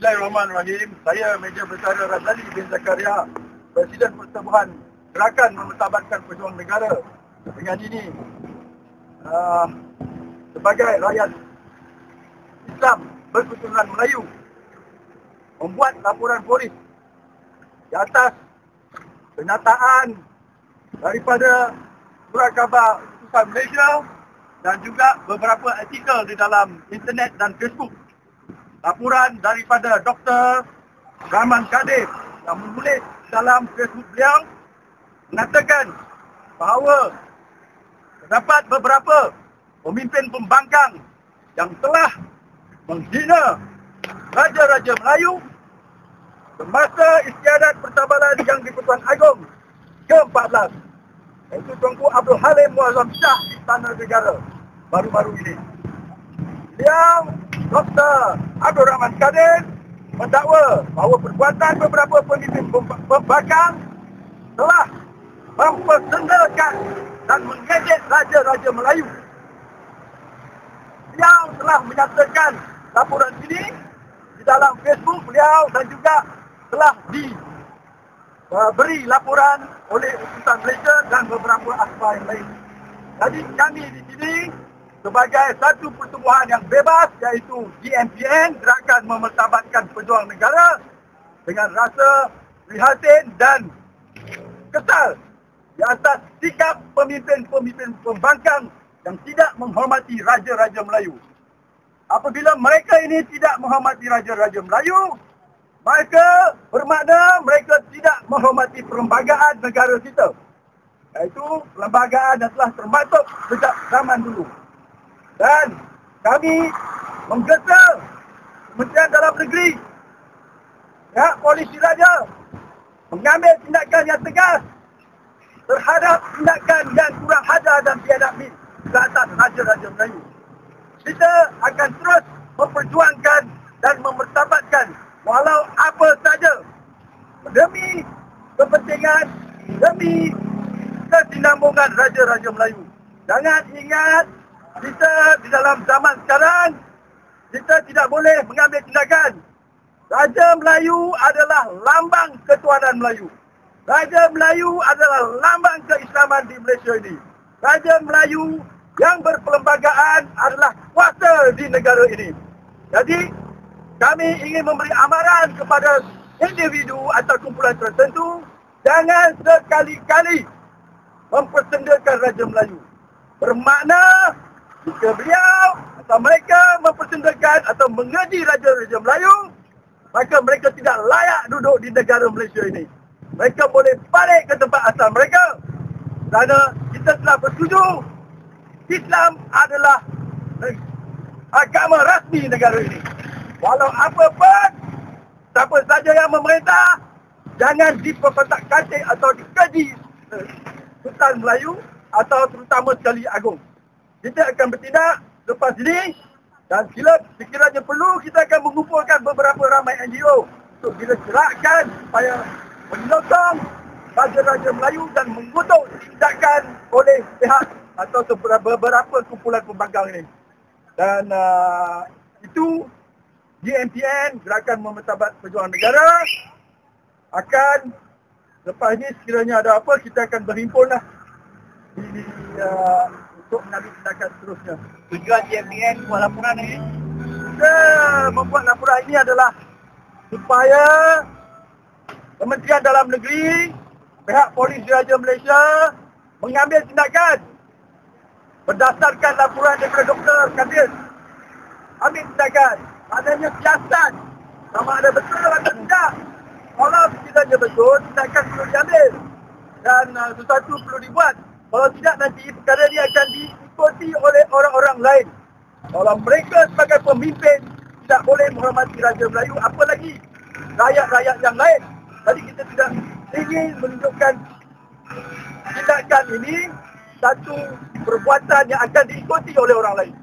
Bismillahirrahmanirrahim. Saya Major Besar Razali bin Zakaria, Presiden Pertubuhan Gerakan Memertabatkan Pejuang Negara. Dengan ini, sebagai rakyat Islam berketurunan Melayu, membuat laporan polis di atas kenyataan daripada surat khabar Utusan Malaysia dan juga beberapa artikel di dalam internet dan Facebook. Laporan daripada Dr. Rahman Kadir yang menulis dalam Facebook beliau mengatakan bahawa terdapat beberapa pemimpin pembangkang yang telah menghina Raja-Raja Melayu semasa istiadat Pertabalan Yang di-Pertuan Agong ke-14, iaitu Tuanku Abdul Halim Muazzam Shah Istana Negara baru-baru ini. Beliau, Dr. Abdul Rahman Kadir, mendakwa bahawa perbuatan beberapa pemimpin pembangkang telah mempersendakan dan mengejek Raja-Raja Melayu. Beliau telah menyatakan laporan ini di dalam Facebook beliau dan juga telah diberi laporan oleh Utusan Malaysia dan beberapa akhbar yang lain. Jadi kami di sini sebagai satu pertubuhan yang bebas, iaitu GMPN, Gerakan Memertabatkan Pejuang Negara, dengan rasa prihatin dan kesal di atas sikap pemimpin-pemimpin pembangkang yang tidak menghormati Raja-Raja Melayu. Apabila mereka ini tidak menghormati Raja-Raja Melayu, maka bermakna mereka tidak menghormati perlembagaan negara kita, iaitu perlembagaan yang telah termasuk sejak zaman dulu. Dan kami menggesa Kementerian Dalam Negeri, pihak polisi raja, mengambil tindakan yang tegas terhadap tindakan yang kurang ajar dan biadab ke atas Raja-Raja Melayu. Kita akan terus memperjuangkan dan memertabatkan walau apa saja demi kepentingan, demi kesinambungan Raja-Raja Melayu. Jangan ingat, kita di dalam zaman sekarang, kita tidak boleh mengambil tindakan. Raja Melayu adalah lambang ketuanan Melayu. Raja Melayu adalah lambang keislaman di Malaysia ini. Raja Melayu yang berperlembagaan adalah kuasa di negara ini. Jadi, kami ingin memberi amaran kepada individu atau kumpulan tertentu, jangan sekali-kali mempersendakan Raja Melayu. Bermakna, jika beliau atau mereka mempersendakan atau mengeji Raja-Raja Melayu, maka mereka tidak layak duduk di negara Malaysia ini. Mereka boleh balik ke tempat asal mereka. Kerana kita telah bersetuju, Islam adalah agama rasmi negara ini. Walau apa pun, siapa saja yang memerintah, jangan diperpetak-katik atau dikaji Sultan Melayu atau terutama sekali Agong. Kita akan bertindak lepas ini, dan sekiranya perlu, kita akan mengumpulkan beberapa ramai NGO untuk kita gerakkan supaya menyokong Raja-Raja Melayu dan mengutuk tindakan oleh pihak atau beberapa kumpulan pembangkang ini. Dan itu GMPN, Gerakan Memertabat Pejuang Negara, akan lepas ini sekiranya ada apa, kita akan berhimpunlah untuk mengambil tindakan seterusnya. Tujuan GMPN buat laporan ini? Kita membuat laporan ini adalah supaya Kementerian Dalam Negeri, pihak Polisi Raja Malaysia mengambil tindakan berdasarkan laporan daripada Dr. Kadir. Ambil tindakan. Adanya siasat, sama ada betul atau tidak. Kalau sekiranya betul, tindakan perlu diambil dan sesuatu perlu dibuat. Kalau tidak, nanti perkara ini akan diikuti oleh orang-orang lain. Kalau mereka sebagai pemimpin tidak boleh menghormati Raja Melayu, apa lagi rakyat-rakyat yang lain. Jadi kita tidak ingin menunjukkan tindakan ini satu perbuatan yang akan diikuti oleh orang lain.